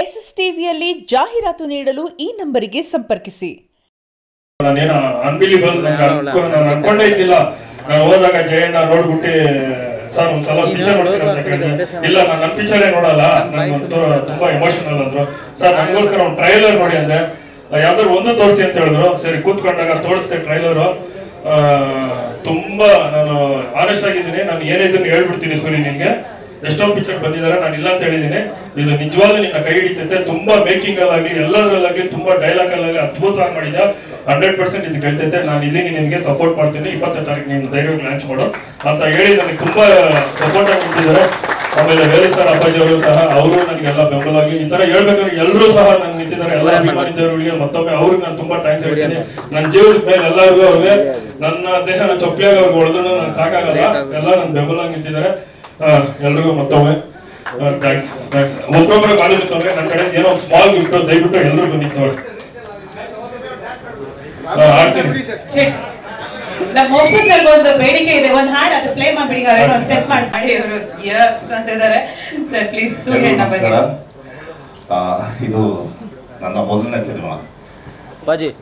SSTVಯಲ್ಲಿ ಜಾಹೀರಾತು ನೀಡಲು ಈ ನಂಬರಿಗೆ ಸಂಪರ್ಕಿಸಿ. ನಾನೇನು ಅನ್ಬಿಲಿಬಲ್ ನಾನು ಅನ್ಕೊಂಡೇ ಇದ್ದಿಲ್ಲ. ನಾನು ಹೋದಾಗ ಜಯಣ್ಣ ನೋಡ್ಬಿಟ್ಟು ಸರ್ ಒಂದ್ಸಲ ಪಿಕ್ಚರ್ ನೋಡ್ತೀರ ಅಂತ ಕೇಳಿದೆ. ಇಲ್ಲ ನಾನು ನನ್ನ ಪಿಕ್ಚರೇ ನೋಡಲ್ಲ, ನನಗಂತೂ ತುಂಬಾ ಎಮೋಷನಲ್ ಅಂದ್ರು. ಸರ್ ನನಗೋಸ್ಕರ ಒಂದು ಟ್ರೈಲರ್ ನೋಡಿ ಅಂದೆ. ಯಾವ್ದಾದ್ರು ಒಂದು ತೋರಿಸಿ ಅಂತ ಹೇಳಿದ್ರು. ಸರಿ ಕೂತ್ಕೊಂಡಾಗ ತೋರಿಸ್ದೆ ಟ್ರೈಲರು. ತುಂಬಾ ನಾನು ಆನೆಸ್ಟ್ ಆಗಿದ್ದೀನಿ. ನಾನು ಏನೇ ಇದನ್ನು ಹೇಳ್ಬಿಡ್ತೀನಿ ಸೂರಿ, ನಿನ್ಗೆ ಎಷ್ಟೋ ಪಿಕ್ಚರ್ ಬಂದಿದ್ದಾರೆ, ನಾನು ಇಲ್ಲ ಅಂತ ಹೇಳಿದ್ದೀನಿ. ಇದು ನಿಜವಾಗ್ಲೂ ನಿನ್ನ ಕೈ ಹಿಡಿತೈತೆ. ತುಂಬಾ ಮೇಕಿಂಗ್ ಅಲ್ಲಾಗ್ಲಿ ಎಲ್ಲದರಲ್ಲಾಗ್ಲಿ ತುಂಬಾ ಡೈಲಾಗ್ ಅಲ್ಲಾಗಲಿ ಅದ್ಭುತವಾಗಿ ಮಾಡಿದ. 100% ಇದು ಗೆಲ್ತೈತೆ. ನಾನು ಇದೀನಿ, ನಿನ್ಗೆ ಸಪೋರ್ಟ್ ಮಾಡ್ತೀನಿ. 20ನೇ ತಾರೀಕು ನೀನು ಧೈರ್ಯವಾಗಿ ಲಾಂಚ್ ಮಾಡು ಅಂತ ಹೇಳಿ ನನಗೆ ತುಂಬಾ ಸಪೋರ್ಟ್ ಆಗಿ ಕೊಟ್ಟಿದ್ದಾರೆ. ಆಮೇಲೆ ವೇಲು ಸರ್ ಅಪ್ಪಾಜಿ ಅವರು ಸಹ ಅವರು ನನಗೆಲ್ಲ ಬೆಂಬಲವಾಗಿ ಈ ತರ ಹೇಳ್ಬೇಕಾದ್ರೆ ಎಲ್ಲರೂ ಸಹ ನನ್ಗೆ ನಿಂತಿದ್ದಾರೆ. ಎಲ್ಲ ಅಭಿಮಾನಿದವರಿಗೆ ಮತ್ತೊಮ್ಮೆ ಅವ್ರಿಗೆ ನಾನು ತುಂಬಾ ಥ್ಯಾಂಕ್ಸ್ ಹೇಳ್ತೀನಿ. ನನ್ನ ಜೀವನದ ಮೇಲೆ ಎಲ್ಲರಿಗೂ ಅವ್ರಿಗೆ ನನ್ನ ದೇಹನ ಚೊಪ್ಪಿಯಾಗಿ ಅವ್ರಿಗೆ ಹೊಡೆದ್ರು ನಾನು ಸಾಕಾಗಲ್ಲ. ಎಲ್ಲ ನನ್ನ ಬೆಂಬಲವಾಗಿ ನಿಂತಿದ್ದಾರೆ. ಎಲ್ರಿಗೂ ಮತ್ತೊಮ್ಮೆ ಥ್ಯಾಂಕ್ಸ್. ಒಬ್ಬೊಬ್ಬರು ಕಾಲೇಜ್ ಇತ್ತವ್ರೆ ನನ್ನ ಕಡೆ ಏನೋ ಸ್ಮಾಲ್ ಗಿಫ್ಟ್ ದಯವಿಟ್ಟು ಎಲ್ಲರೂ ಬಂದಿತ್ತವ್ರೆ. ಮೋಕ್ಷ ಸರ್ ಒಂದು ಬೇಡಿಕೆ ಇದೆ, ಒಂದು ಹಾಡು ಅದು ಪ್ಲೇ ಮಾಡ್ಬಿಡಿ. ಸ್ಟೆಪ್ ಮಾಡಿ ಅವರು ಯಸ್ ಅಂತ ಇದ್ದಾರೆ. ಸರ್ ಪ್ಲೀಸ್ ಸೂರ್ಯಣ್ಣ ಬಗ್ಗೆ. ಇದು ನನ್ನ ಮೊದಲನೇ ಸಿನಿಮಾ.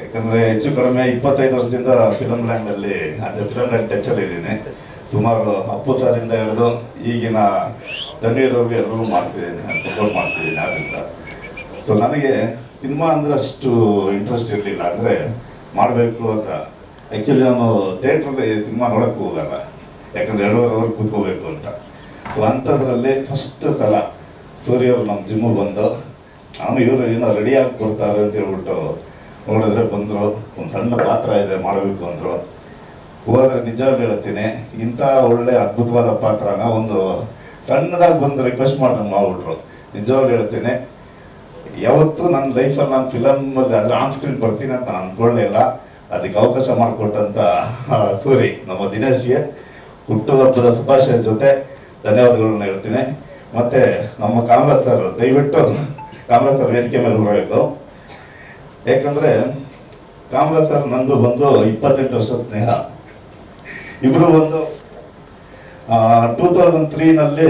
ಯಾಕಂದ್ರೆ ಹೆಚ್ಚು ಕಡಿಮೆ 25 ವರ್ಷದಿಂದ ಫಿಲಂ ಲ್ಯಾಂಡ್ ಅಲ್ಲಿ ಅಂದ್ರೆ ಫಿಲಂ ಲ್ಯಾಂಡ್ ಟಚ್ ಅಲ್ಲಿ ಇದ್ದೀನಿ. ಸುಮಾರು ಅಪ್ಪು ಸರ್ ಇಂದ ಹಿಡಿದು ಈಗಿನ ಧನ್ಯರವ್ರಿಗೆ ಎಲ್ಲರೂ ಮಾಡ್ತಿದ್ದೀನಿ, ಸಪೋರ್ಟ್ ಮಾಡ್ತಿದ್ದೀನಿ. ಆದ್ರಿಂದ ಸೊ ನನಗೆ ಸಿನಿಮಾ ಅಂದ್ರೆ ಅಷ್ಟು ಇಂಟ್ರೆಸ್ಟ್ ಇರಲಿಲ್ಲ, ಅಂದರೆ ಮಾಡಬೇಕು ಅಂತ. ಆ್ಯಕ್ಚುಲಿ ನಾನು ಥಿಯೇಟ್ರಲ್ಲಿ ಸಿನಿಮಾ ನೋಡೋಕ್ಕೆ ಹೋಗಲ್ಲ, ಯಾಕಂದರೆ 2.5 ಅವರ್ ಕೂತ್ಕೋಬೇಕು ಅಂತ. ಸೊ ಅಂಥದ್ರಲ್ಲಿ ಫಸ್ಟ್ ಸಲ ಸೂರ್ಯವ್ರು ನಮ್ಮ ಜಿಮ್ಮಿಗೆ ಬಂದು ಇವರು ಏನೋ ರೆಡಿಯಾಗಿ ಕೊಡ್ತಾರೆ ಅಂತ ಹೇಳ್ಬಿಟ್ಟು ನೋಡಿದ್ರೆ ಬಂದರು. ಒಂದು ಸಣ್ಣ ಪಾತ್ರ ಇದೆ ಮಾಡಬೇಕು ಅಂದರು. ಹೋದರೆ ನಿಜವಾಗ್ಲೂ ಹೇಳ್ತೀನಿ, ಇಂಥ ಒಳ್ಳೆ ಅದ್ಭುತವಾದ ಪಾತ್ರನ ಒಂದು ಸಣ್ಣದಾಗಿ ಬಂದು ರಿಕ್ವೆಸ್ಟ್ ಮಾಡ್ದಂಗೆ ಮಾಡ್ಬಿಟ್ರು. ನಿಜವಾಗ್ಲೂ ಹೇಳ್ತೀನಿ, ಯಾವತ್ತೂ ನನ್ನ ಲೈಫಲ್ಲಿ ನಾನು ಫಿಲಮಲ್ಲಿ ಅಂದರೆ ಆನ್ ಸ್ಕ್ರೀನ್ ಬರ್ತೀನಿ ಅಂತ ನಾನು ಅಂದ್ಕೊಳ್ಳೇ ಇಲ್ಲ. ಅದಕ್ಕೆ ಅವಕಾಶ ಮಾಡಿಕೊಟ್ಟಂಥ ಸೂರಿ ನಮ್ಮ ದಿನೇಶ್ಗೆ ಹುಟ್ಟುಹಬ್ಬದ ಶುಭಾಶಯ ಜೊತೆ ಧನ್ಯವಾದಗಳನ್ನ ಹೇಳ್ತೀನಿ. ಮತ್ತು ನಮ್ಮ ಕಾಮರಾಜ್ ಸರ್, ದಯವಿಟ್ಟು ಕಾಮರಾಜ್ ಸರ್ ವೇದಿಕೆ ಮೇಲೆ ಬರಬೇಕು. ಯಾಕಂದರೆ ಕಾಮರಾಜ್ ಸರ್ ನಂದು ಬಂದು 28 ವರ್ಷದ ಸ್ನೇಹ. ಇಬ್ಬರು ಒಂದು 2003ನಲ್ಲಿ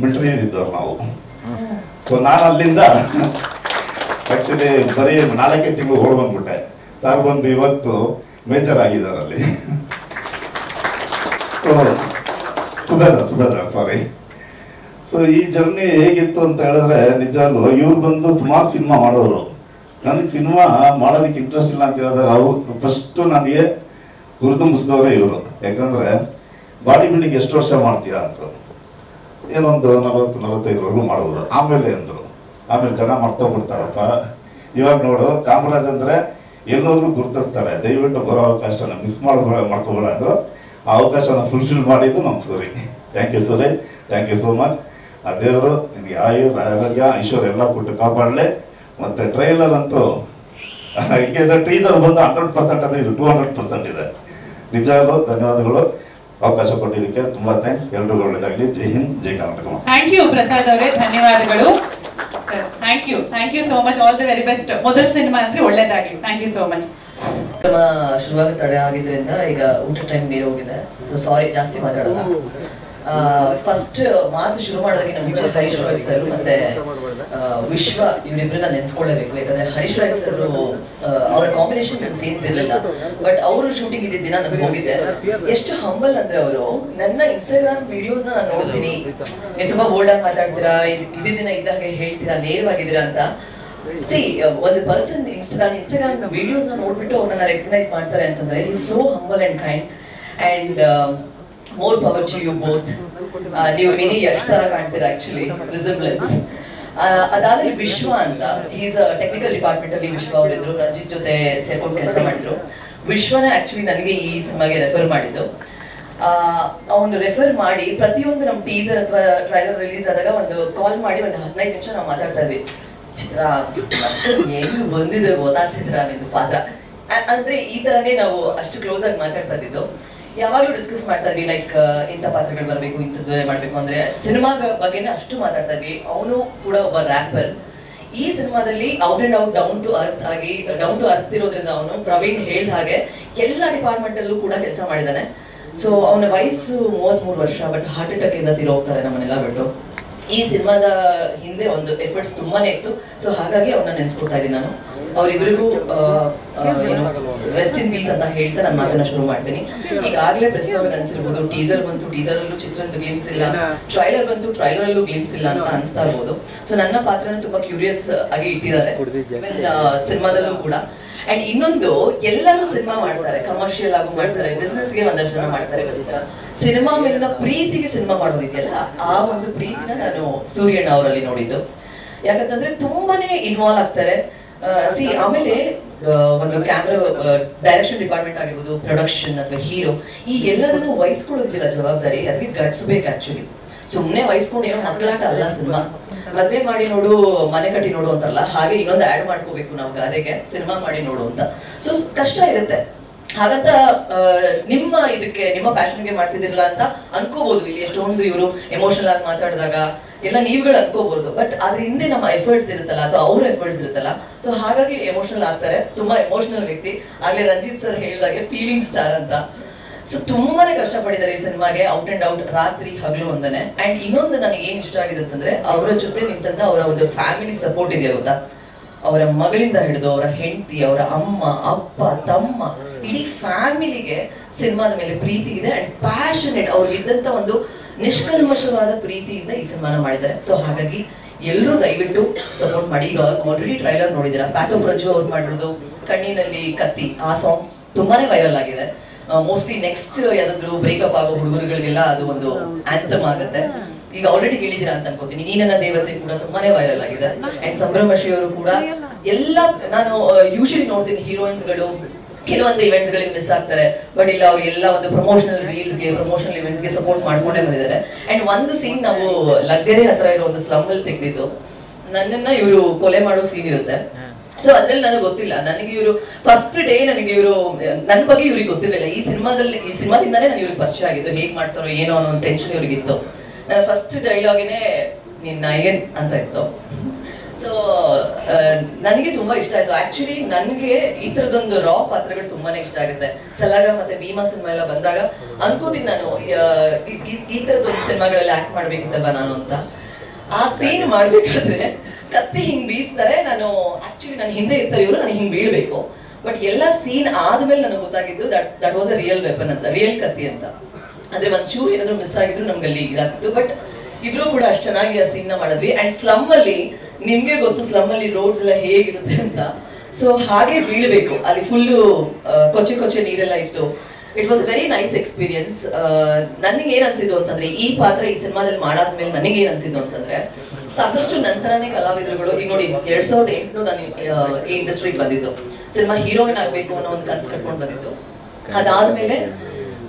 ಮಿಲಿಟರಿಯಲ್ಲಿದ್ದವ್ರು ನಾವು. ಸೊ ನಾನು ಅಲ್ಲಿಂದ ಆ್ಯಕ್ಚುಲಿ ಬರೀ 4 ತಿಂಗಳು ಓಡ್ ಬಂದ್ಬಿಟ್ಟೆ. ಸರ್ ಬಂದು ಇವತ್ತು ಮೇಜರ್ ಆಗಿದ್ದಾರೆ ಅಲ್ಲಿ. ಸೊ ಸುಬೇದಾರ್ ಸಾರಿ. ಸೊ ಈ ಜರ್ನಿ ಹೇಗಿತ್ತು ಅಂತ ಹೇಳಿದ್ರೆ, ನಿಜವಾಗ್ಲೂ ಇವ್ರು ಬಂದು ಸುಮಾರು ಸಿನಿಮಾ ಮಾಡೋರು. ನನಗೆ ಸಿನಿಮಾ ಮಾಡೋದಕ್ಕೆ ಇಂಟ್ರೆಸ್ಟ್ ಇಲ್ಲ ಅಂತ ಹೇಳಿದಾಗ ಅವ್ರು ಫಸ್ಟು ನನಗೆ ಗುರುತುಂಬಿಸಿದವರೇ ಇವರು. ಯಾಕಂದರೆ ಬಾಡಿ ಬಿಲ್ಡಿಂಗ್ ಎಷ್ಟು ವರ್ಷ ಮಾಡ್ತೀಯಾ ಅಂದರು. ಏನೊಂದು 40-45ವರೆಗೂ ಮಾಡ್ಬೋದು. ಆಮೇಲೆ ಅಂದರು, ಆಮೇಲೆ ಜನ ಮರ್ತೋಗ್ಬಿಡ್ತಾರಪ್ಪ. ಇವಾಗ ನೋಡು, ಕಾಮರಾಜ್ ಅಂದರೆ ಎಲ್ಲೋದ್ರೂ ಗುರುತಿಸ್ತಾರೆ. ದಯವಿಟ್ಟು ಬರೋ ಅವಕಾಶನ ಮಿಸ್ ಮಾಡ್ಕೋಬೇಡ ಅಂದರು. ಆ ಅವಕಾಶನ ಫುಲ್ಫಿಲ್ ಮಾಡಿದ್ದು ನಮ್ಮ Suri. Thank you Suri, thank you so much. ಆ ದೇವರು ನಿನಗೆ ಆರೋಗ್ಯ ಐಶ್ವರ್ಯ ಎಲ್ಲ ಕೊಟ್ಟು ಕಾಪಾಡಲಿ. ಮತ್ತು ಟ್ರೈಲರ್ ಅಂತೂ ಯಾಕೆಂದರೆ ಟ್ರೀಸರ್ ಬಂದು 100% ಅಂದರೆ ಇದು 200% ಇದೆ. ನಿಜವಾಗ್ಲೂ ಧನ್ಯವಾದಗಳು. ಅವಕಾಶ ಕೊಟ್ಟಿದ್ದಕ್ಕೆ ತುಂಬ ಥ್ಯಾಂಕ್ಸ್. ಎಲ್ರಿಗೂ ಒಳ್ಳೆಯದಾಗಲಿ. ಜೈ ಹಿಂದ್, ಜೈ ಕರ್ನಾಟಕ. ಥ್ಯಾಂಕ್ ಯು ಪ್ರಸಾದ್ ಅವರೇ, ಧನ್ಯವಾದಗಳು. Thank you so much. All the very best. ಮೊದಲ ಸಿನಿಮಾ ಅಂದ್ರೆ ಒಳ್ಳೇದಾಗ್ಲಿ. Thank you so much. ಶುರುವಾಗಿ ತಡೆ ಆಗಿದ್ರಿಂದ ಈಗ ಊಟ ಟೈಮ್ ಬೇರೆ ಹೋಗಿದೆ. ಸೊ ಸಾರಿ, ಜಾಸ್ತಿ ಮಾತಾಡಲ್ಲ. ಫಸ್ಟ್ ಮಾತು ಶುರು ಮಾಡೋದಕ್ಕೆ ಮುಂಚೆ ಹರೀಶ್ ರಾಯ್ ಸರ್ ಮತ್ತೆ ವಿಶ್ವ ಇವರಿಬ್ಬರನ್ನ ನೆನೆಸ್ಕೊಳ್ಳೇಬೇಕು. ಯಾಕಂದ್ರೆ ಹರೀಶ್ ರಾಯ್ ಸರ್ ಅವರ ಕಾಂಬಿನೇಷನ್ ಸೀನ್ಸ್ ಇರಲಿಲ್ಲ, ಬಟ್ ಅವರು ಶೂಟಿಂಗ್ ಇದ್ದಿದ್ದ ದಿನ ನಾನು ಹೋಗಿದ್ದೆ. ಎಷ್ಟು ಹಂಬಲ್ ಅಂದ್ರೆ ಅವರು ನನ್ನ ಇನ್ಸ್ಟಾಗ್ರಾಮ್ ವಿಡಿಯೋಸ್ನ ನಾನು ನೋಡ್ತೀನಿ, ನೀವು ತುಂಬಾ ಬೋಲ್ಡ್ ಆಗಿ ಮಾತಾಡ್ತೀರಾ, ಇದೇ ದಿನ ಇದ್ದಾಗ ಹೇಳ್ತೀರಾ, ನೇರವಾಗಿದ್ದೀರಾ ಅಂತ. ಸಿ ಒಂದು ಪರ್ಸನ್ ನಾನು ಇನ್ಸ್ಟಾಗ್ರಾಮ್ ವಿಡಿಯೋಸ್ನ ನೋಡ್ಬಿಟ್ಟು ಅವ್ರನ್ನ ರೆಕಗ್ನೈಸ್ ಮಾಡ್ತಾರೆ ಅಂತಂದ್ರೆ ಈ so humble and kind. And more power to you both. ನೀವು ಮಿನಿ ಎಷ್ಟು ತರ ಕಾಣ್ತೀರಾ ಆಕ್ಚುಲಿ, ರಿಸೆಂಬ್ಲೆನ್ಸ್. ಅದಾದ್ರೆ ವಿಶ್ವ ಅಂತ, ಈಸ್ ಟೆಕ್ನಿಕಲ್ ಡಿಪಾರ್ಟ್ಮೆಂಟ್ ಅಲ್ಲಿ ವಿಶ್ವ ಅವರಿದ್ರು, ರಂಜಿತ್ ಜೊತೆ ಸೇರ್ಕೊಂಡು ಕೆಲಸ ಮಾಡಿದ್ರು. ವಿಶ್ವನ ಆಕ್ಚುಲಿ ನನಗೆ ಈ ಸಿನಿಮಾಗೆ ರೆಫರ್ ಮಾಡಿದ್ದು. ಅವನು ರೆಫರ್ ಮಾಡಿ ಪ್ರತಿಯೊಂದು ನಮ್ಮ ಟೀಸರ್ ಅಥವಾ ಟ್ರೈಲರ್ ರಿಲೀಸ್ ಆದಾಗ ಒಂದು ಕಾಲ್ ಮಾಡಿ ಒಂದು 15 ನಿಮಿಷ ನಾವು ಮಾತಾಡ್ತಾ ಇದ್ವಿ. ಚಿತ್ರ ಹೆಂಗ್ ಬಂದಿದೆ ಗೊತ್ತಾ ಚಿತ್ರ ನಿಂದು ಪಾತ್ರ ಅಂದ್ರೆ ಈ ತರನೇ ನಾವು ಅಷ್ಟು ಕ್ಲೋಸ್ ಆಗಿ ಮಾತಾಡ್ತಾ ಇದ್ದಿದ್ದು. ಯಾವಾಗಲೂ ಡಿಸ್ಕಸ್ ಮಾಡ್ತಾ ಇದ್ವಿ, ಲೈಕ್ ಇಂಥ ಪಾತ್ರಗಳು ಬರಬೇಕು, ಇಂಥದ್ದು ಮಾಡಬೇಕು ಅಂದ್ರೆ ಸಿನಿಮಾ ಬಗ್ಗೆನೇ ಅಷ್ಟು ಮಾತಾಡ್ತಾ ಇದ್ವಿ. ಅವನು ಕೂಡ ಒಬ್ಬ ರ್ಯಾಪರ್. ಈ ಸಿನಿಮಾದಲ್ಲಿ out and out down to earth ಇರೋದ್ರಿಂದ ಅವನು ಪ್ರವೀಣ್ ಹೇಳ್ದ ಹಾಗೆ ಎಲ್ಲ ಡಿಪಾರ್ಟ್ಮೆಂಟ್ ಅಲ್ಲೂ ಕೂಡ ಕೆಲಸ ಮಾಡಿದ್ದಾನೆ. ಸೊ ಅವನ ವಯಸ್ಸು 33 ವರ್ಷ, ಬಟ್ ಹಾರ್ಟ್ ಅಟ್ಯಾಕ್ ಇಂದ ತೀರೋಗ್ತಾರೆ ನಮ್ಮನ್ನೆಲ್ಲ ಬಿಟ್ಟು. ಈ ಸಿನಿಮಾದ ಹಿಂದೆ ಒಂದು ಎಫರ್ಟ್ಸ್ ತುಂಬಾನೇ ಇತ್ತು. ಸೊ ಹಾಗಾಗಿ ಅವ್ರನ್ನ ನೆನ್ಸ್ಕೊತಾ ಇದ್ದೀನಿ ನಾನು. ಅವರಿಬ್ಬರಿಗೂ ಏನು ರೆಸ್ಟ್ ಇನ್ ಪೀಸ್ ಅಂತ ಹೇಳ್ತಾ ನಾನು ಮಾತನ್ನ ಶುರು ಮಾಡ್ತೀನಿ. ಈಗಾಗಲೇ ಪ್ರೆಸ್ನವ್ರಿಗೆ ಅನ್ಸಿರ್ಬೋದು, ಟೀಸರ್ ಬಂತು, ಟೀಸರ್ ಅಲ್ಲೂ ಚಿತ್ರದ ಗ್ಲಿಮ್ಸ್ ಇಲ್ಲ, ಟ್ರೈಲರ್ ಬಂತು, ಟ್ರೈಲರ್ ಅಲ್ಲೂ ಗ್ಲಿಮ್ಸ್ ಇಲ್ಲ ಅಂತ ಅನ್ಸ್ತಾ ಇರ್ಬೋದು. ಸೊ ನನ್ನ ಪಾತ್ರನ ತುಂಬಾ ಕ್ಯೂರಿಯಸ್ ಆಗಿ ಇಟ್ಟಿದ್ದಾರೆ ಸಿನಿಮಾದಲ್ಲೂ ಕೂಡ. ಅಂಡ್ ಇನ್ನೊಂದು, ಎಲ್ಲರೂ ಸಿನಿಮಾ ಮಾಡ್ತಾರೆ, ಕಮರ್ಷಿಯಲ್ ಆಗು ಮಾಡ್ತಾರೆ, ಬಿಸ್ನೆಸ್ಗೆ ಒಂದಷ್ಟು ಜನ ಮಾಡ್ತಾರೆ. ಸಿನಿಮಾ ಮೇಲಿನ ಪ್ರೀತಿಗೆ ಸಿನಿಮಾ ಮಾಡೋದಿದೆಯಲ್ಲ, ಆ ಒಂದು ಪ್ರೀತಿನ ನಾನು ಸೂರ್ಯಣ್ಣ ಅವರಲ್ಲಿ ನೋಡಿದ್ದು. ಯಾಕಂತಂದ್ರೆ ತುಂಬಾನೇ ಇನ್ವಾಲ್ವ್ ಆಗ್ತಾರೆ. ಆಮೇಲೆ ಒಂದು ಕ್ಯಾಮ್ರಾ ಡೈರೆಕ್ಷನ್ ಡಿಪಾರ್ಟ್ಮೆಂಟ್ ಆಗಿರ್ಬೋದು, ಪ್ರೊಡಕ್ಷನ್ ಅಥವಾ ಹೀರೋ, ಈ ಎಲ್ಲದನ್ನು ವಹಿಸ್ಕೊಳ್ಳೋದಿಲ್ಲ ಜವಾಬ್ದಾರಿ. ಅದಕ್ಕೆ ಗಡ್ಸ್ಬೇಕು ಆಕ್ಚುಲಿ. ಸುಮ್ನೆ ವಹಿಸ್ಕೊಂಡು ಏನೋ ಮಕ್ಕಳಾಟ ಅಲ್ಲ ಸಿನಿಮಾ. ಮದ್ವೆ ಮಾಡಿ ನೋಡು, ಮನೆ ಕಟ್ಟಿ ನೋಡು ಅಂತಾರಲ್ಲ, ಹಾಗೆ ಇನ್ನೊಂದು ಆಡ್ ಮಾಡ್ಕೋಬೇಕು ನಾವು ಗಾದೆಗೆ, ಸಿನಿಮಾ ಮಾಡಿ ನೋಡು ಅಂತ. ಸೊ ಕಷ್ಟ ಇರುತ್ತೆ. ಹಾಗಂತ ನಿಮ್ಮ ಇದಕ್ಕೆ, ನಿಮ್ಮ ಪ್ಯಾಷನ್ಗೆ ಮಾಡ್ತಿದಿರಲ್ಲ ಅಂತ ಅನ್ಕೋಬಹುದು. ಇಲ್ಲಿ ಎಷ್ಟೊಂದು ಇವರು ಎಮೋಷನಲ್ ಆಗಿ ಮಾತಾಡಿದಾಗ ಎಲ್ಲ ನೀವುಗಳು ಅನ್ಕೋಬಹುದು. ಬಟ್ ಅದ್ರ ಹಿಂದೆ ನಮ್ಮ ಎಫರ್ಟ್ಸ್ ಇರುತ್ತಲ್ಲ, ಅಥವಾ ಅವ್ರ ಎಫರ್ಟ್ಸ್ ಇರುತ್ತಲ್ಲ, ಸೊ ಹಾಗಾಗಿ ಎಮೋಷನಲ್ ಆಗ್ತಾರೆ. ತುಂಬಾ ಎಮೋಷನಲ್ ವ್ಯಕ್ತಿ. ಆಗ್ಲೇ ರಂಜಿತ್ ಸರ್ ಹೇಳಿದಾಗೆ ಫೀಲಿಂಗ್ ಸ್ಟಾರ್ ಅಂತ. ಸೊ ತುಂಬಾನೇ ಕಷ್ಟಪಟ್ಟಿದ್ದಾರೆ ಈ ಸಿನಿಮಾಗೆ, ಔಟ್ ಅಂಡ್ ಔಟ್, ರಾತ್ರಿ ಹಗಲು ಒಂದನೆ. ಅಂಡ್ ಇನ್ನೊಂದು ನನಗೆ ಏನ್ ಇಷ್ಟ ಆಗಿದೆ ಅಂತಂದ್ರೆ, ಅವರ ಜೊತೆ ನಿಂತಂತ ಅವರ ಒಂದು ಫ್ಯಾಮಿಲಿ ಸಪೋರ್ಟ್ ಇದೆ ಗೊತ್ತಾ. ಅವರ ಮಗಳಿಂದ ಹಿಡಿದು ಅವರ ಹೆಂಡತಿ, ಅವರ ಅಮ್ಮ, ಅಪ್ಪ, ತಮ್ಮ, ಇಡೀ ಫ್ಯಾಮಿಲಿಗೆ ಸಿನಿಮಾದ ಮೇಲೆ ಪ್ರೀತಿ ಇದೆ. ಅಂಡ್ ಪ್ಯಾಷನೇಟ್, ಅವ್ರಿಗಿದ್ದಂತ ಒಂದು ನಿಷ್ಕಲ್ಮಶವಾದ ಪ್ರೀತಿಯಿಂದ ಈ ಸಿನಿಮಾನ ಮಾಡಿದ್ದಾರೆ. ಸೊ ಹಾಗಾಗಿ ಎಲ್ಲರೂ ದಯವಿಟ್ಟು ಸಪೋರ್ಟ್ ಮಾಡಿ. ಈಗ ಆಲ್ರೆಡಿ ಟ್ರೈಲರ್ ನೋಡಿದಿರಾ, ಪ್ಯಾಥೋ ಪ್ರಜು ಅವ್ರು ಮಾಡಿರೋದು ಕಣ್ಣಿನಲ್ಲಿ ಕತ್ತಿ, ಆ ಸಾಂಗ್ ತುಂಬಾನೇ ವೈರಲ್ ಆಗಿದೆ. ಮೋಸ್ಟ್ಲಿ ನೆಕ್ಸ್ಟ್ ಯಾವ್ದಾದ್ರು ಬ್ರೇಕಪ್ ಆಗೋ ಹುಡುಗರುಗಳಿಗೆಲ್ಲ ಅದು ಒಂದು ಆಂಥಮ್ ಆಗುತ್ತೆ. ಈಗ ಆಲ್ರೆಡಿ ಹೇಳಿದಿರಾ ಅಂತ ಅನ್ಕೋತೀನಿ. ನೀ ನನ್ನ ದೇವತೆ ಕೂಡ ತುಂಬಾನೇ ವೈರಲ್ ಆಗಿದೆ. ಅಂಡ್ ಸಂಭ್ರಮಶ್ರೀ ಅವರು ಕೂಡ ಎಲ್ಲ, ನಾನು ಯೂಶಲಿ ನೋಡ್ತೀನಿ ಹೀರೋಯಿನ್ಸ್ ಗಳು ಕೆಲವೊಂದು ಇವೆಂಟ್ಸ್ ಗಳಿಗೆ ಮಿಸ್ ಆಗ್ತಾರೆ. ಬಟ್ ಇಲ್ಲ, ಅವ್ರು ಎಲ್ಲ ಒಂದು ಪ್ರಮೋಷನಲ್ ರೀಲ್ಸ್ ಗೆ, ಪ್ರಮೋಷನಲ್ ಇವೆಂಟ್ಸ್ ಗೆ ಸಪೋರ್ಟ್ ಮಾಡ್ಕೊಂಡೇ ಬಂದಿದ್ದಾರೆ. ಅಂಡ್ ಒಂದು ಸೀನ್ ನಾವು ಲಗ್ಗೆರೆ ಹತ್ರ ಇರೋ ಒಂದು ಸ್ಲಮ್ ಅಲ್ಲಿ ತೆಗೆದಿದ್ದು, ನನ್ನನ್ನ ಇವರು ಕೊಲೆ ಮಾಡೋ ಸೀನ್ ಇರುತ್ತೆ. ಸೊ ಅದ್ರಲ್ಲಿ ನನಗೆ ಗೊತ್ತಿಲ್ಲ, ನನಗೆ ಇವರು ಫಸ್ಟ್ ಡೇ ನನಗೆ ಇವರು ನನ್ನ ಬಗ್ಗೆ ಇವ್ರಿಗೆ ಗೊತ್ತಿರಲಿಲ್ಲ. ಈ ಸಿನಿಮಾದಿಂದಾನೇ ನಾನು ಇವ್ರಿಗೆ ಪರಿಚಯ ಆಗಿದ್ದು. ಹೇಗ್ ಮಾಡ್ತಾರೋ ಏನೋ ಅನ್ನೋ ಒಂದು ಟೆನ್ಷನ್ ಇವ್ರಿಗಿತ್ತು. ನನ್ನ ಫಸ್ಟ್ ಡೈಲಾಗಿನೇ ನಿನ್ನ ಏನ್ ಅಂತ ಇತ್ತು. ಸೊ ನನಗೆ ತುಂಬಾ ಇಷ್ಟ ಆಯ್ತು. ಆಕ್ಚುಲಿ ನನಗೆ ಈ ತರದೊಂದು ರಾ ಪಾತ್ರಗಳು ತುಂಬಾನೇ ಇಷ್ಟ ಆಗುತ್ತೆ. ಸಲಾಗ ಮತ್ತೆ ಭೀಮಾ ಸಿನಿಮಾ ಎಲ್ಲ ಬಂದಾಗ ಅನ್ಕೋತೀನಿ ನಾನು, ಈ ತರದೊಂದು ಸಿನಿಮಾಗಳಲ್ಲಿ ಆಕ್ಟ್ ಮಾಡ್ಬೇಕಿತ್ತಲ್ವಾ ನಾನು ಅಂತ. ಆ ಸೀನ್ ಮಾಡ್ಬೇಕಾದ್ರೆ ಕತ್ತಿ ಹಿಂಗ್ ಬೀಸ್ತಾರೆ, ನಾನು ಆಕ್ಚುಲಿ ನನ್ನ ಹಿಂದೆ ಇರ್ತಾರೆ ಇವರು, ನಾನು ಹಿಂಗ್ ಬೀಳ್ಬೇಕು. ಬಟ್ ಎಲ್ಲ ಸೀನ್ ಆದ್ಮೇಲೆ ನನಗೆ ಗೊತ್ತಾಗಿದ್ದು that was a real weapon ಅಂತ, ರಿಯಲ್ ಕತ್ತಿ ಅಂತ. ಅಂದ್ರೆ ಒಂಚೂರು ಏನಾದ್ರು ಮಿಸ್ ಆಗಿದ್ರು ನಮ್ಗೆ ಅಲ್ಲಿ ಇದಾಗ್ತಿತ್ತು. ಬಟ್ ಇಬ್ರು ಕೂಡ ಅಷ್ಟು ಚೆನ್ನಾಗಿ ಆ ಸೀನ್ ನ ಮಾಡಿದ್ವಿ. ಅಂಡ್ ಸ್ಲಮ್ ಅಲ್ಲಿ ನಿಮ್ಗೆ ಗೊತ್ತು, ಸ್ಲಮ್ ಅಲ್ಲಿ ರೋಡ್ಸ್ ಎಲ್ಲ ಹೇಗಿರುತ್ತೆ ಅಂತ. ಸೊ ಹಾಗೆ ಬೀಳ್ಬೇಕು, ಅಲ್ಲಿ ಫುಲ್ಲು ಕೊಚ್ಚೆ ನೀರೆಲ್ಲ ಇತ್ತು. It was very nice experience. ನನಗೆ ಏನ್ ಅನ್ಸಿದ್ದು ಅಂತಂದ್ರೆ, ಈ ಪಾತ್ರ ಈ ಸಿನಿಮಾದಲ್ಲಿ ಮಾಡಾದ್ಮೇಲೆ ನನಗೆ ಏನ್ ಅನ್ಸಿದ್ದು ಅಂತಂದ್ರೆ, ಸಾಕಷ್ಟು ನಂತರನೇ ಕಲಾವಿದರುಗಳು, ಈಗ ನೋಡಿ 2008 ನಾನು ಈ ಇಂಡಸ್ಟ್ರಿಗೆ ಬಂದಿದ್ದು, ಸಿನಿಮಾ ಹೀರೋಯಿನ್ ಆಗ್ಬೇಕು ಅನ್ನೋ ಒಂದು ಕನ್ಸು ಕಟ್ಕೊಂಡು ಬಂದಿದ್ದು. ಅದಾದ್ಮೇಲೆ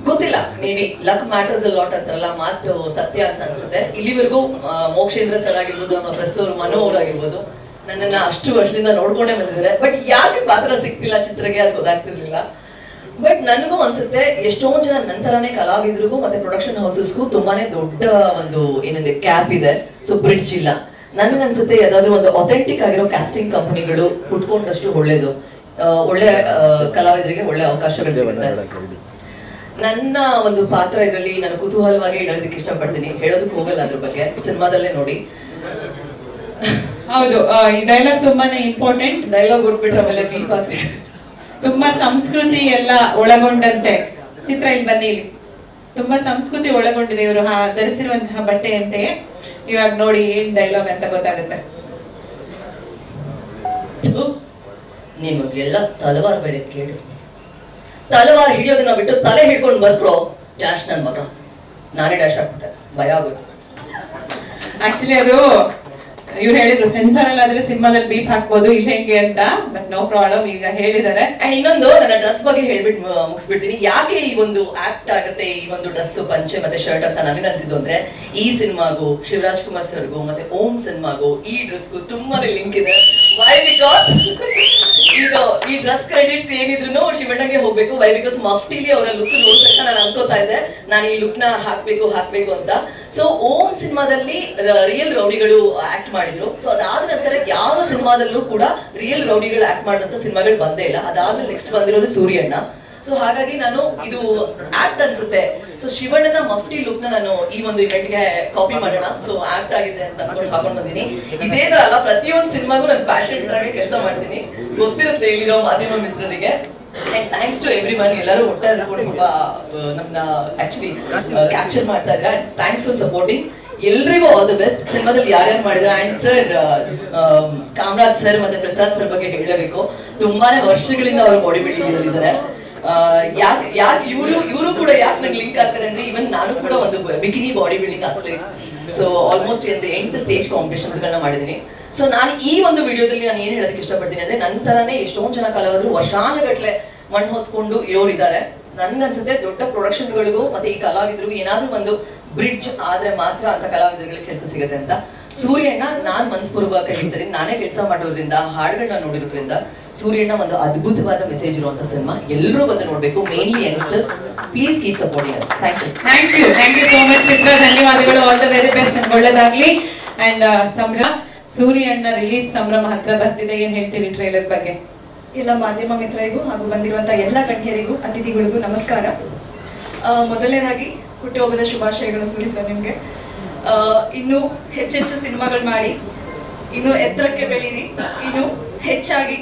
ಗೊತ್ತಿಲ್ಲ, may be luck matters a lot ಅಂತಾರಲ್ಲ, ಮಾತು ಸತ್ಯ ಅಂತ ಅನ್ಸುತ್ತೆ. ಇಲ್ಲಿವರೆಗೂ ಮೋಕ್ಷೇಂದ್ರ ಸರ್ ಆಗಿರ್ಬೋದು, ನಮ್ಮ ಪ್ರೆಸ್ ಅವರು, ಮನೋ ಅವ್ರು ಆಗಿರ್ಬೋದು, ನನ್ನನ್ನ ಅಷ್ಟು ವರ್ಷದಿಂದ ನೋಡ್ಕೊಂಡೇ ಬಂದಿದ್ದಾರೆ. ಬಟ್ ಯಾಕೆ ಪಾತ್ರ ಸಿಗ್ತಿಲ್ಲ ಚಿತ್ರಕ್ಕೆ ಅದು ಗೊತ್ತಾಗ್ತಿರ್ಲಿಲ್ಲ. ಬಟ್ ನನಗೂ ಅನ್ಸುತ್ತೆ, ಎಷ್ಟೊಂದು ಜನ ನಂತರನೇ ಕಲಾವಿದರಿಗೂ ಮತ್ತೆ ಪ್ರೊಡಕ್ಷನ್ ಹೌಸಸ್ಗೂ ತುಂಬಾನೇ ದೊಡ್ಡ ಒಂದು ಏನಂದ್ರೆ ಗ್ಯಾಪ್ ಇದೆ. ಸೊ ಬ್ರಿಡ್ಜ್ ಇಲ್ಲ. ನನ್ಗನ್ಸುತ್ತೆ ಯಾವ್ದಾದ್ರು ಒಂದು ಅಥೆಂಟಿಕ್ ಆಗಿರೋ ಕ್ಯಾಸ್ಟಿಂಗ್ ಕಂಪನಿಗಳು ಹುಟ್ಕೊಂಡಷ್ಟು ಒಳ್ಳೇದು. ಒಳ್ಳೆ ಕಲಾವಿದರಿಗೆ ಒಳ್ಳೆ ಅವಕಾಶಗಳು ಸಿಗುತ್ತೆ. ನನ್ನ ಒಂದು ಪಾತ್ರ ಇದರಲ್ಲಿ ನಾನು ಕುತೂಹಲವಾಗಿ ಇಡೋದಕ್ಕೆ ಇಷ್ಟಪಡ್ತೀನಿ, ಹೇಳೋದಕ್ಕೆ ಹೋಗಲ್ಲ ಅದ್ರ ಬಗ್ಗೆ, ಸಿನಿಮಾದಲ್ಲೇ ನೋಡಿ. ಹೌದು, ಈ ಡೈಲಾಗ್ ತುಂಬಾನೇ ಇಂಪಾರ್ಟೆಂಟ್. ಡೈಲಾಗ್ ಉಟ್ಬಿಟ್ರೆ ಆಮೇಲೆ ಬೀಪ್ ಆಗ್ತದೆ. ತುಂಬಾ ಸಂಸ್ಕೃತಿ ಎಲ್ಲ ಒಳಗೊಂಡಂತೆ ಚಿತ್ರ. ಇಲ್ಲಿ ಬನ್ನಿ, ಇಲ್ಲಿ ತುಂಬಾ ಸಂಸ್ಕೃತಿ ಒಳಗೊಂಡಿದೆ ಇವರು ಧರಿಸಿರುವಂತಹ ಬಟ್ಟೆಯಂತೆ. ಇವಾಗ ನೋಡಿ ಏನ್ ಡೈಲಾಗ್ ಅಂತ ಗೊತ್ತಾಗುತ್ತೆ. ನಿಮಗೆಲ್ಲ ತಲವಾರ್ ಬೇಡ ಕೇಳು. ತಲವಾರ್ ಹಿಡಿಯೋದನ್ನ ಬಿಟ್ಟು ತಲೆ ಹಿಡ್ಕೊಂಡು ಬರ್ಕ್ರೋ ಡ್ಯಾಶ್ ನನ್ ಮಗ. ನಾನೇ ಡ್ಯಾಶ್ ಹಾಕ್ಬಿಟ್ಟೆ, ಭಯ ಆಗುತ್ತೆ. ಆಕ್ಚುಲಿ ಅದು ಇವ್ರು ಹೇಳಿದ್ರು ಸೆನ್ಸರ್ ಅಲ್ಲಾದ್ರೆ ಸಿನಿಮಾದಲ್ಲಿ ಬೀಪ್ ಹಾಕ್ಬೋದು, ಇಲ್ಲಿ ಹೆಂಗೆ ಅಂತ. ಬಟ್ ನೋ ಪ್ರಾಬ್ಲಮ್, ಈಗ ಹೇಳಿದ್ದಾರೆ. ಅಂಡ್ ಇನ್ನೊಂದು, ನನ್ನ ಡ್ರೆಸ್ ಬಗ್ಗೆ ಹೇಳ್ಬಿಟ್ಟು ಮುಗಿಸ್ಬಿಡ್ತೀನಿ. ಯಾಕೆ ಈ ಒಂದು ಆಕ್ಟ್ ಆಗುತ್ತೆ ಈ ಒಂದು ಡ್ರೆಸ್, ಪಂಚೆ ಮತ್ತೆ ಶರ್ಟ್ ಅಂತ ನನಗನ್ಸಿದ್ದು ಅಂದ್ರೆ, ಈ ಸಿನಿಮಾಗೂ ಶಿವರಾಜ್ ಕುಮಾರ್ ಸರ್ಗೂ ಮತ್ತೆ ಓಂ ಸಿನಿಮಾಗೂ ಈ ಡ್ರೆಸ್ಗೂ ತುಂಬಾನೇ ಲಿಂಕ್ ಇದೆ. ವೈ ಬಿಕಾಸ್ ಇದು ಈ ಡ್ರೆಸ್ ಕ್ರೆಡಿಟ್ಸ್ ಏನಿದ್ರು ಶಿವಣ್ಣಗೆ ಹೋಗ್ಬೇಕು. ವೈ ಬಿಕಾಸ್ ಮಫ್ಟಿಲಿ ಅವರ ಲುಕ್ ನೋಡಿದ ತಕ್ಷಣ ನಾನು ಅನ್ಕೋತಾ ಇದ್ದೆ, ನಾನು ಈ ಲುಕ್ ನ ಹಾಕ್ಬೇಕು ಅಂತ. ಸೊ ಓಂ ಸಿನಿಮಾದಲ್ಲಿ ರಿಯಲ್ ರೌಡಿಗಳು ಆಕ್ಟ್ ಮಾಡಿದ್ರು. ಸೊ ಅದಾದ ನಂತರ ಯಾವ ಸಿನಿಮಾದಲ್ಲೂ ಕೂಡ ರಿಯಲ್ ರೌಡಿಗಳು ಆಕ್ಟ್ ಮಾಡಿದಂತ ಸಿನಿಮಾಗಳು ಬಂದೇ ಇಲ್ಲ. ಅದಾದ್ಮೇಲೆ ನೆಕ್ಸ್ಟ್ ಬಂದಿರೋದು ಸೂರ್ಯಣ್ಣ. ಸೊ ಹಾಗಾಗಿ ನಾನು ಇದು ಆಕ್ಟ್ ಅನ್ಸುತ್ತೆ. ಸೊ ಶಿವಣ್ಣನ ಮಫ್ಟಿ ಲುಕ್ ನ ನಾನು ಈ ಒಂದು ಇವೆಂಟ್ ಗೆ ಕಾಪಿ ಮಾಡೋಣ, ಸೊ ಆಕ್ಟ್ ಆಗಿದೆ ಅಂತ ಅನ್ಕೊಂಡು ಹಾಕೊಂಡ್ ಬಂದಿನಿ. ಇದೇ ತರ ಅಲ್ಲ, ಪ್ರತಿಯೊಂದು ಸಿನಿಮಾಗೂ ನಾನು ಪ್ಯಾಷನೇಟ್ ಆಗಿ ಕೆಲಸ ಮಾಡ್ತೀನಿ, ಗೊತ್ತಿರುತ್ತೆ ಇಲ್ಲಿರೋ ಮಾಧ್ಯಮ ಮಿತ್ರರಿಗೆ. And thanks to everyone, ಎಲ್ಲರೂ ಒಟ್ಟಾಗಿಸ್ಕೊಂಡು ನಮ್ನ ಆಕ್ಚುಲಿ ಕ್ಯಾಪ್ಚರ್ ಮಾಡ್ತಾ ಇದ್ರೆ. And thanks for supporting. ಎಲ್ರಿಗೂ ಆಲ್ ದಿ ಬೆಸ್ಟ್. ಸಿನಿಮಾದಲ್ಲಿ ಯಾರ್ಯಾರು ಮಾಡಿದ್ರೆ ಅಂಡ್ ಸರ್ ಕಾಮರಾಜ್ ಸರ್ ಮತ್ತೆ ಪ್ರಸಾದ್ ಸರ್ ಬಗ್ಗೆ ಹೇಳಬೇಕು. ತುಂಬಾನೇ ವರ್ಷಗಳಿಂದ ಅವರು ಬಾಡಿ ಬಿಲ್ಡಿಂಗ್ ಇದ್ದಾರೆ. ಯಾಕೆ ಇವರು ಕೂಡ ಯಾಕೆ ನಂಗೆ ಲಿಂಕ್ ಆಗ್ತಾರೆ ಅಂದ್ರೆ, ಇವನ್ ನಾನು ಕೂಡ ಒಂದು bikini body building athlete. So almost 8 stage competitions ಗಳನ್ನ ಮಾಡಿದೀನಿ. ಸೊ ನಾನು ಈ ಒಂದು ವಿಡಿಯೋದಲ್ಲಿ ನಾನು ಏನ್ ಹೇಳೋದಕ್ಕೆ ಇಷ್ಟಪಡ್ತೀನಿ ಅಂದ್ರೆ, ನಂತರನೇ ಎಷ್ಟೊಂದು ಜನ ಕಲಾವಿದರು ವರ್ಷಾನುಗಟ್ಲೆ ಮಣ್ಣು ಹೊತ್ಕೊಂಡು ಇರೋರಿದ್ದಾರೆ. ನನ್ಗನ್ಸುತ್ತೆ ದೊಡ್ಡ ಪ್ರೊಡಕ್ಷನ್ ಗಳಿಗೂ ಮತ್ತೆ ಈ ಕಲಾವಿದರಿಗೂ ಏನಾದ್ರೂ ಒಂದು ಬ್ರಿಡ್ಜ್ ಆದ್ರೆ ಮಾತ್ರ ಅಂತ ಕಲಾವಿದರಿಗೆ ಕೆಲಸ ಸಿಗುತ್ತೆ ಅಂತ. ಸೂರ್ಯಣ್ಣ ನಾನ್ ಮನಸ್ಪೂರ್ವಕ ಹೇಳ್ತೀನಿ, ನಾನೇ ಕೆಲಸ ಮಾಡೋದ್ರಿಂದ, ಹಾಡುಗಳನ್ನ ನೋಡಿರೋದ್ರಿಂದ, ಸೂರ್ಯಣ್ಣ ಒಂದು ಅದ್ಭುತವಾದ ಮೆಸೇಜ್ ಇರುವಂತ ಸಿನಿಮಾ. ಎಲ್ಲರೂ ಬಂದು ನೋಡ್ಬೇಕು, mainly youngsters. Please keep supporting us. Thank you so much ಚಿತ್ರ, ಧನ್ಯವಾದಗಳು. ಆಲ್ ದ ವೆರಿ ಬೆಸ್ಟ್, ಒಳ್ಳೆದಾಗ್ಲಿ. ಅಂಡ್ ಸಂಭ್ರಮ, ಸೂರ್ಯಣ್ಣ ರಿಲೀಸ್ ಸಂಭ್ರಮ ಹತ್ರ ಬರ್ತಿದೆ, ಏನ್ ಹೇಳ್ತೀರಿ ಟ್ರೈಲರ್ ಬಗ್ಗೆ? ಎಲ್ಲ ಮಾಧ್ಯಮ ಮಿತ್ರರಿಗೂ ಹಾಗೂ ಬಂದಿರುವಂತಹ ಎಲ್ಲ ಗಣ್ಯರಿಗೂ ಅತಿಥಿಗಳಿಗೂ ನಮಸ್ಕಾರ. ಮೊದಲನೇದಾಗಿ ಹುಟ್ಟುಹಬ್ಬದ ಶುಭಾಶಯಗಳು ಸೂರಿ ಸರ್ ನಿಮ್ಗೆ. ಇನ್ನು ಹೆಚ್ಚೆಚ್ಚು ಸಿನಿಮಾಗಳು ಮಾಡಿ, ಇನ್ನು ಎತ್ತರಕ್ಕೆ ಬೆಳೀರಿ, ಇನ್ನು ಹೆಚ್ಚಾಗಿ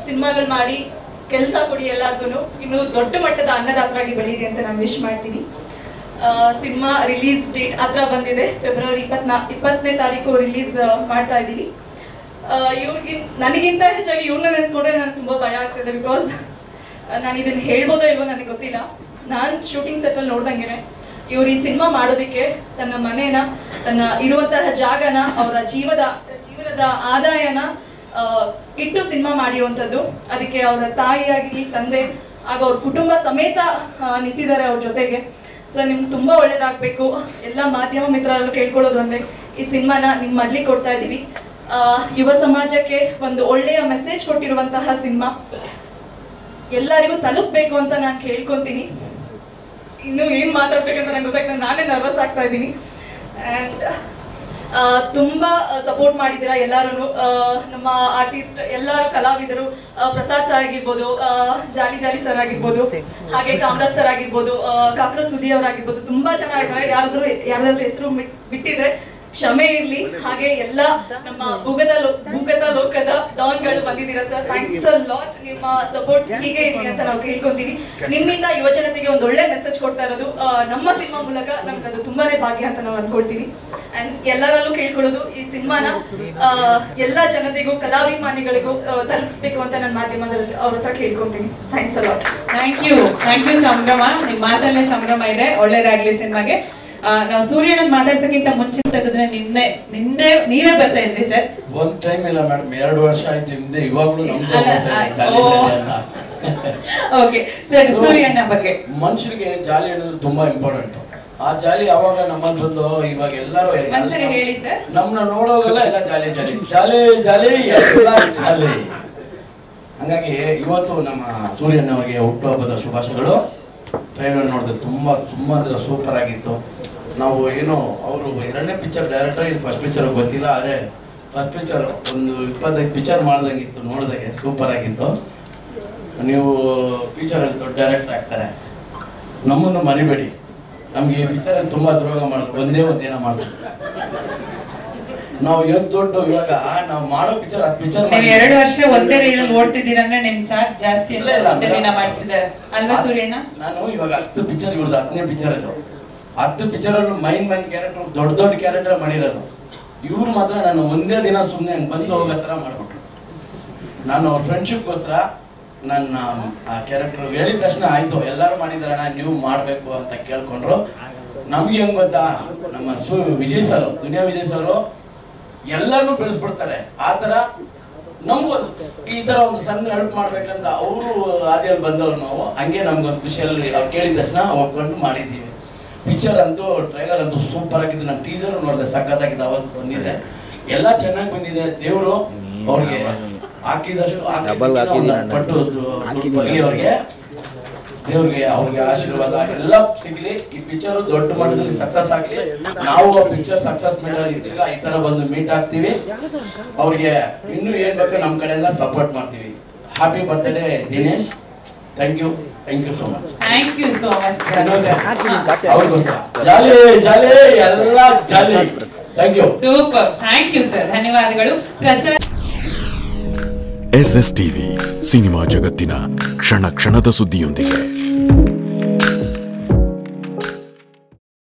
ಸಿನಿಮಾಗಳು ಮಾಡಿ ಕೆಲಸ ಕೊಡಿ ಎಲ್ಲರಿಗೂ, ಇನ್ನು ದೊಡ್ಡ ಮಟ್ಟದ ಅನ್ನದಾತರಾಗಿ ಬೆಳೀರಿ ಅಂತ ನಾನು ವಿಶ್ ಮಾಡ್ತೀನಿ. ಸಿನಿಮಾ ರಿಲೀಸ್ ಡೇಟ್ ಹತ್ರ ಬಂದಿದೆ, ಫೆಬ್ರವರಿ 20ನೇ ತಾರೀಕು ರಿಲೀಸ್ ಮಾಡ್ತಾ ಇದ್ದೀವಿ. ನನಗಿಂತ ಹೆಚ್ಚಾಗಿ ಇವ್ರನ್ನ ನೆನೆಸ್ಕೊಂಡ್ರೆ ನನಗೆ ತುಂಬಾ ಭಯ ಆಗ್ತಿದೆ. ಬಿಕಾಸ್ ನಾನು ಇದನ್ನ ಹೇಳ್ಬೋದೋ ಇಲ್ವೋ ನನಗೆ ಗೊತ್ತಿಲ್ಲ. ನಾನು ಶೂಟಿಂಗ್ ಸೆಟ್ ಅಲ್ಲಿ ನೋಡ್ದಂಗೆನೆ ಇವ್ರು ಈ ಸಿನಿಮಾ ಮಾಡೋದಕ್ಕೆ ತನ್ನ ಮನೇನ, ತನ್ನ ಇರುವಂತಹ ಜಾಗನ, ಅವರ ಜೀವನದ ಆದಾಯನ ಇಟ್ಟು ಸಿನಿಮಾ ಮಾಡಿರುವಂಥದ್ದು. ಅದಕ್ಕೆ ಅವರ ತಾಯಿಯಾಗಿ, ತಂದೆ ಆಗ ಅವ್ರ ಕುಟುಂಬ ಸಮೇತ ನಿಂತಿದ್ದಾರೆ ಅವ್ರ ಜೊತೆಗೆ. ಸೊ ನಿಮ್ಗೆ ತುಂಬಾ ಒಳ್ಳೇದಾಗಬೇಕು. ಎಲ್ಲ ಮಾಧ್ಯಮ ಮಿತ್ರರಲ್ಲೂ ಕೇಳ್ಕೊಳ್ಳೋದು ಒಂದೇ, ಈ ಸಿನಿಮಾನ ನಿಮ್ಗೆ ಮಾಡ್ಲಿಕ್ಕೆ ಕೊಡ್ತಾ ಇದ್ದೀವಿ. ಯುವ ಸಮಾಜಕ್ಕೆ ಒಂದು ಒಳ್ಳೆಯ ಮೆಸೇಜ್ ಕೊಟ್ಟಿರುವಂತಹ ಸಿನಿಮಾ, ಎಲ್ಲರಿಗೂ ತಲುಪಬೇಕು ಅಂತ ನಾನು ಕೇಳ್ಕೊಂತೀನಿ. ಇನ್ನು ಏನ್ ಮಾತಾಡ್ಬೇಕಂತ ನಂಗೆ ಗೊತ್ತಾಗ್ತದೆ, ನಾನೇ ನರ್ವಸ್ ಆಗ್ತಾ ಇದ್ದೀನಿ. ಅಂಡ್ ತುಂಬಾ ಸಪೋರ್ಟ್ ಮಾಡಿದ್ದೀರಾ ಎಲ್ಲರೂ, ನಮ್ಮ ಆರ್ಟಿಸ್ಟ್ ಎಲ್ಲರೂ, ಕಲಾವಿದರು, ಪ್ರಸಾದ್ ಸರ್ ಆಗಿರ್ಬೋದು, ಜಾಲಿ ಸರ್ ಆಗಿರ್ಬೋದು, ಹಾಗೆ ಕಾಮರಾಜ್ ಸರ್ ಆಗಿರ್ಬೋದು, ಕಾಕ್ರ ಸುದಿ ಅವರಾಗಿರ್ಬೋದು, ತುಂಬಾ ಚೆನ್ನಾಗಿದ್ದಾರೆ. ಯಾರಾದ್ರೂ ಹೆಸರು ಬಿಟ್ಟಿದ್ರೆ ಕ್ಷಮೆ ಇರ್ಲಿ. ಹಾಗೆ ಎಲ್ಲ ನಮ್ಮ ಭೂಗತ ಲೋಕದ ಡಾನ್ಗಳು ಬಂದಿದ್ದೀರಾ ಸರ್, ಥ್ಯಾಂಕ್ಸ್ ಅ ಲಾಟ್. ನಿಮ್ಮ ಸಪೋರ್ಟ್ ಹೀಗೆ ಇರ್ಲಿ ಅಂತ ನಾವು ಕೇಳ್ಕೊಂತೀವಿ. ನಿಮ್ಮಿಂದ ಯುವಜನತೆಗೆ ಒಂದು ಒಳ್ಳೆ ಮೆಸೇಜ್ ಕೊಡ್ತಾ ಇರೋದು ನಮ್ಮ ಸಿನಿಮಾ ಮೂಲಕ ನಮ್ಗೆ ಅದು ತುಂಬಾನೇ ಭಾಗ್ಯ ಅಂತ ನಾವು ಅನ್ಕೊಳ್ತೀವಿ. ಅಂಡ್ ಎಲ್ಲರಲ್ಲೂ ಕೇಳ್ಕೊಳ್ಳೋದು, ಈ ಸಿನಿಮಾನ ಎಲ್ಲ ಜನತೆಗೂ, ಕಲಾಭಿಮಾನಿಗಳಿಗೂ ತಲುಪಿಸ್ಬೇಕು ಅಂತ ನನ್ನ ಮಾಧ್ಯಮದಲ್ಲಿ ಅವ್ರ ಹತ್ರ ಕೇಳ್ಕೊಂತೀನಿ. Thanks a lot. Thank you Sambhrama. ನಿಮ್ ಮಾತಲ್ಲೇ ಸಂಭ್ರಮ ಇದೆ, ಒಳ್ಳೇದಾಗ್ಲಿ ಸಿನಿಮಾಗೆ. ನಾವು ಸೂರ್ಯನ ಮಾತಾಡ್ಸಕ್ಕಿಂತ ಮುಂಚೆ ತೆಗೆದ್ರೆ ನೀವೇ ಬರ್ತಾ ಇದ್ರಿ ಸರ್? ಒಂದ್ ಟೈಮ್ ಇಲ್ಲ ಮೇಡಮ್, 2 ವರ್ಷ ಆಯ್ತು ನಿಮ್ದೆ, ಇವಾಗ್ಲೂ ಓಕೆ ಸರ್. ಸೂರ್ಯಣ್ಣ ಬಗ್ಗೆ, ಮನುಷ್ಯರಿಗೆ ಜಾಲಿ ಅನ್ನೋದು ತುಂಬಾ ಇಂಪಾರ್ಟೆಂಟ್. ಆ ಜಾಲಿ ಯಾವಾಗ ನಮ್ಮಲ್ಲಿ ಬಂದು, ಇವಾಗ ಎಲ್ಲರೂ ಹೇಳಿ ಸರ್, ನಮ್ಮನ್ನ ನೋಡೋವೆಲ್ಲ ಎಲ್ಲ ಜಾಲಿ ಜಾಲಿ ಜಾಲಿ ಜಾಲಿ ಎಲ್ಲ ಜಾಲಿ. ಹಂಗಾಗಿ ಇವತ್ತು ನಮ್ಮ ಸೂರ್ಯಣ್ಣ ಅವರಿಗೆ ಹುಟ್ಟುಹಬ್ಬದ ಶುಭಾಶಯಗಳು. ಟ್ರೈಲರ್ ನೋಡಿದ್ರೆ ತುಂಬಾ ಅಂದ್ರೆ ಸೂಪರ್ ಆಗಿತ್ತು. ನಾವು ಏನೋ ಅವರು 2ನೇ ಪಿಕ್ಚರ್ ಡೈರೆಕ್ಟರ್, ಇದು ಫಸ್ಟ್ ಪಿಕ್ಚರ್ ಗೊತ್ತಿಲ್ಲ, ಆದರೆ ಫಸ್ಟ್ ಪಿಕ್ಚರ್ ಒಂದು 25 ಪಿಕ್ಚರ್ ಮಾಡ್ದಂಗಿತ್ತು, ನೋಡಿದಾಗೆ ಸೂಪರ್ ಆಗಿತ್ತು. ನೀವು ಪಿಕ್ಚರಲ್ಲಿ ದೊಡ್ಡ ಡೈರೆಕ್ಟರ್ ಆಗ್ತಾರೆ, ನಮ್ಮನ್ನು ಮರಿಬೇಡಿ. ನಮಗೆ ಈ ಪಿಕ್ಚರಲ್ಲಿ ತುಂಬ ದ್ರೋಹ ಮಾಡಿದ್ರು, ಒಂದೇನೋ ಮಾಡಿದ್ರು. ನಾವು ಎಷ್ಟು ದೊಡ್ಡ, ಇವಾಗ ನಾವು ಮಾಡೋ ಪಿಕ್ಚರ್ 10 ಪಿಕ್ಚರ್ 2 ವರ್ಷ ಒಂದೇ ರೈಲಲ್ಲಿ ಓಡ್ತಿದ್ದೀರಂದ್ರೆ ನಿಮ್ ಚಾರ್ಜ್ ಜಾಸ್ತಿ ಮಾಡಿಸಿದಾರೆ ಅಲ್ವಾ ಸೂರ್ಯಣ್ಣ? ನಾನು ಇವಾಗ 10 ಪಿಕ್ಚರ್, ಇವ್ರದ್ದು 10ನೇ ಪಿಕ್ಚರ್ ಇದು. 10 ಪಿಕ್ಚರಲ್ಲೂ ಮೈನ್ ಕ್ಯಾರೆಕ್ಟರ್, ದೊಡ್ಡ ಕ್ಯಾರೆಕ್ಟರ್ ಮಾಡಿರೋದು. ಇವ್ರು ಮಾತ್ರ ನಾನು ಒಂದೇ ದಿನ ಸುಮ್ಮನೆ ಬಂದು ಹೋಗೋ ಥರ ಮಾಡಿಬಿಟ್ರು. ನಾನು ಅವ್ರ ಫ್ರೆಂಡ್ಶಿಪ್ಗೋಸ್ಕರ ನನ್ನ ಆ ಕ್ಯಾರೆಕ್ಟರ್ ಹೇಳಿದ ತಕ್ಷಣ ಆಯಿತು, ಎಲ್ಲರೂ ಮಾಡಿದಾರಣ್ಣ ನೀವು ಮಾಡಬೇಕು ಅಂತ ಕೇಳ್ಕೊಂಡ್ರು. ನಮ್ಗೆ ಹೆಂಗೆ ಗೊತ್ತಾ, ನಮ್ಮ ವಿಜಯ್ ಸರ್, ದುನಿಯಾ ವಿಜಯ್ ಸರ್ ಎಲ್ಲರನ್ನೂ ಬೆಳೆಸ್ಬಿಡ್ತಾರೆ. ಆ ಥರ ನಮ್ಗೊಂದು ಈ ಥರ ಒಂದು ಸಣ್ಣ ಹೆಲ್ಪ್ ಮಾಡ್ಬೇಕಂತ ಅವರು ಆದಿಯಲ್ಲಿ ಬಂದವ್ರು ನಾವು. ಹಂಗೆ ನಮ್ಗೊಂದು ಖುಷಿಯಲ್ಲಿ ಅವ್ರು ಕೇಳಿದ ತಕ್ಷಣ ಒಪ್ಕೊಂಡು ಮಾಡಿದ್ದೀವಿ. ಪಿಕ್ಚರ್ ಅಂತೂ, ಟ್ರೈಲರ್ ಅಂತೂ ಸೂಪರ್ ಆಗಿದ್ದು. ನಾನು ಟೀಸರ್ ನೋಡಿದೆ, ಸಖತ್ತಾಗಿದೆ. ಅವತ್ತು ಬಂದಿದೆ, ಎಲ್ಲ ಚೆನ್ನಾಗಿ ಬಂದಿದೆ. ದೇವರು ಅವ್ರಿಗೆ ಹಾಕಿದಷ್ಟು ಪಟ್ಟು ಬರಲಿ, ಅವ್ರಿಗೆ ದೇವ್ರಿಗೆ ಅವ್ರಿಗೆ ಆಶೀರ್ವಾದ ಎಲ್ಲ ಸಿಗ್ಲಿ. ಈ ಪಿಕ್ಚರ್ ದೊಡ್ಡ ಮಟ್ಟದಲ್ಲಿ ಸಕ್ಸಸ್ ಆಗ್ಲಿ. ನಾವು ಆ ಪಿಕ್ಚರ್ ಸಕ್ಸಸ್ ಮೀಟಲ್ಲಿ ಇದ್ದಾಗ ಈ ತರ ಬಂದು ಮೀಟ್ ಆಗ್ತೀವಿ. ಅವ್ರಿಗೆ ಇನ್ನೂ ಏನ್ ಬೇಕೋ ನಮ್ಮ ಕಡೆಯಿಂದ ಸಪೋರ್ಟ್ ಮಾಡ್ತೀವಿ. Happy birthday Dinesh. Thank you. Thank you so much. Thank you so much. ಅವ್ರಿಗೋಸ್ಕರ ಜಾಲಿ ಜಾಲಿ ಎಲ್ಲ jolly. Thank you. Super. Thank you sir, ಧನ್ಯವಾದಗಳು. ಪ್ರಸಾದ್ SS TV ಸಿನಿಮಾ ಜಗತ್ತಿನ ಕ್ಷಣ ಕ್ಷಣದ ಸುದ್ದಿಯೊಂದಿಗೆ.